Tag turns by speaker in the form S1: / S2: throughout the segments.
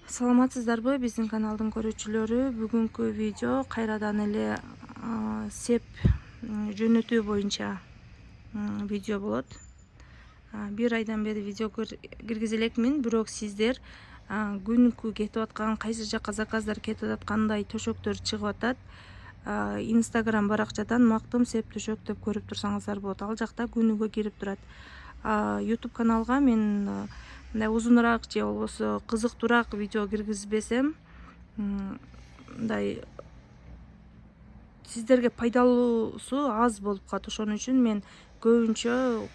S1: Саламатсыздарбы биздин каналдын көрүүчүлөрү? Бүгүнкү видео кайрадан эле сеп жөнөтүү боюнча видео болот. Бир айдан бери видео киргизе элекмин, бирок сиздер күнүкү кетип аткан, кайсы жака заказдар кетип атат, кандай төшөктөр чыгып атат, Instagram баракчадан мактым сеп төшөк деп көрүп турсаңыздар болот. Ал жакта күнүгө кирип турат. YouTube каналга мен мындай узунураак же болбосо кызыктуураак видео киргизбесем, мындай сиздерге пайдалуусу аз болуп калат. Ошон үчүн мен көбүнчө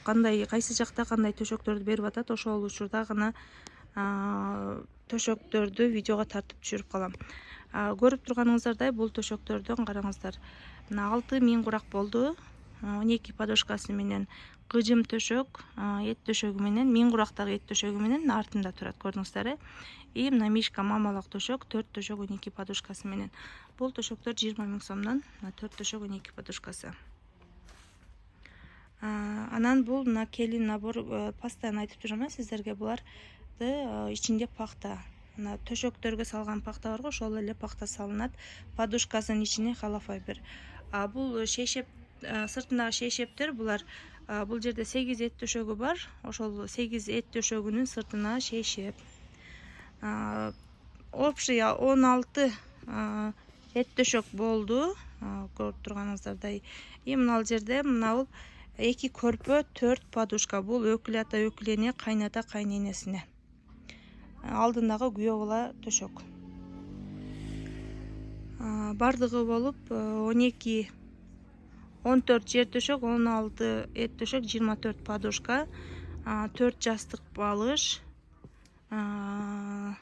S1: кайсы жакта кандай төшөктөрдү берип атат, ошол учурда гана төшөктөрдү видеого тартып түшүрүп калам. Көрүп турганыңыздардай бул төшөктөрдөн караңыздар. Мына 6000 курак болду. 12 подушкасы менен кыжым төшөк, эт төшөгү менен, 1000 курактагы эт төшөгү менен артында турат, көрдүңүздөр. И мына мишка мамалык төшөк, 4 төшөк 12 подушкасы менен. Бул төшөктөр 20 000 сомдон, 4 төшөк 12 подушкасы. Анан бул мына келин набор, постоянно айтып жүрөм сиздерге, буларды ичинде пахта. Мына төшөктөргө салган пахта барго, ошол эле пахта салынат. Подушкасынын ичине холофайбер. Бул шейшеп, сыртындагы шейшептер, бул жерде 8 эт төшөгү бар. Ошол 8 эт төшөгүнүн сыртына шейшеп. Общий 16 эт төшөк болду, көрүп турганыңыздардай. И мына жерде мына 2 көрпө, 4 подушка. Бул өкүл ата, өкүл эне, кайната, кайненесине. Алдындагы күйөө бала төшөк. Бардыгы болуп 14 жер төшөк, 16 эт төшөк, 24 подушка, 4 жастык балыш, 8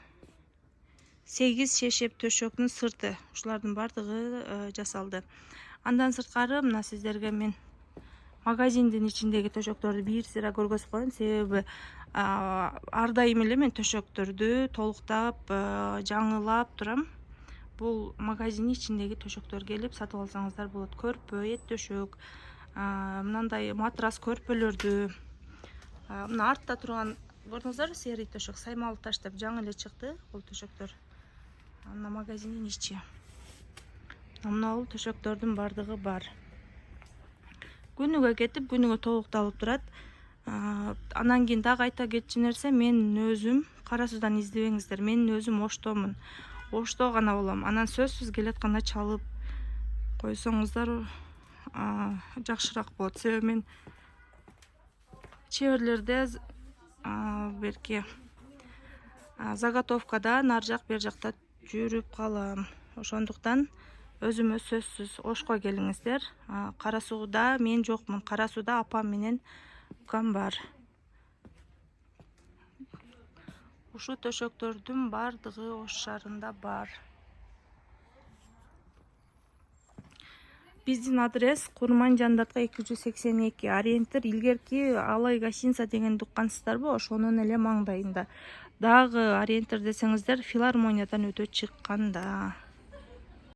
S1: шешеп төшөктүн сырты. Ушулардын бардыгы жасалды. Андан сырткары мына сиздерге мен магазиндин ичиндеги төшөктөрдү бир сыйра көргөзүп коеюн, себеби ар дайым эле мен төшөктөрдү толуктап, жаңылап турам. Бул магазиндин ичиндеги төшөктөр, келип сатып алсаңыздар болот. Көрпө, эт төшөк, мындай матрас көрпөлөрдү. Мына артта турган көрдүңүздөр, серый төшөк, саймалы таш деп жаңы эле чыкты бул төшөктөр. Мына магазиндин ичи. Мына бул төшөктөрдүн бардыгы бар. Күнүгө кетип, күнүгө толукталып турат. Анан кийин дагы айта кетчү нерсе, мен өзүм кара суудан издебеңиздер. Мен өзүм Оштомун. Ошто гана болом. Анан сөзсүз келатканда чалып койсоңуздар жакшыраак болот. Себеби мен чеберлерде берки заготовкада нар жак бер жакта жүрүп калам. Ошондуктан өзүмө сөзсүз Ошко келиңиздер. Кара сууда мен жокмун. Кара сууда апам менен укам бар. Ушул төшөктөрдүн бардыгы Ош шаарында бар. Биздин адрес Курман Жандатка 282. Ориентир илгерки Алай гостиница дегенди уккансыздарбы? Ошонун эле маңдайында. Дагы ориентир десеңиздер, филармониядан өтө чыкканда.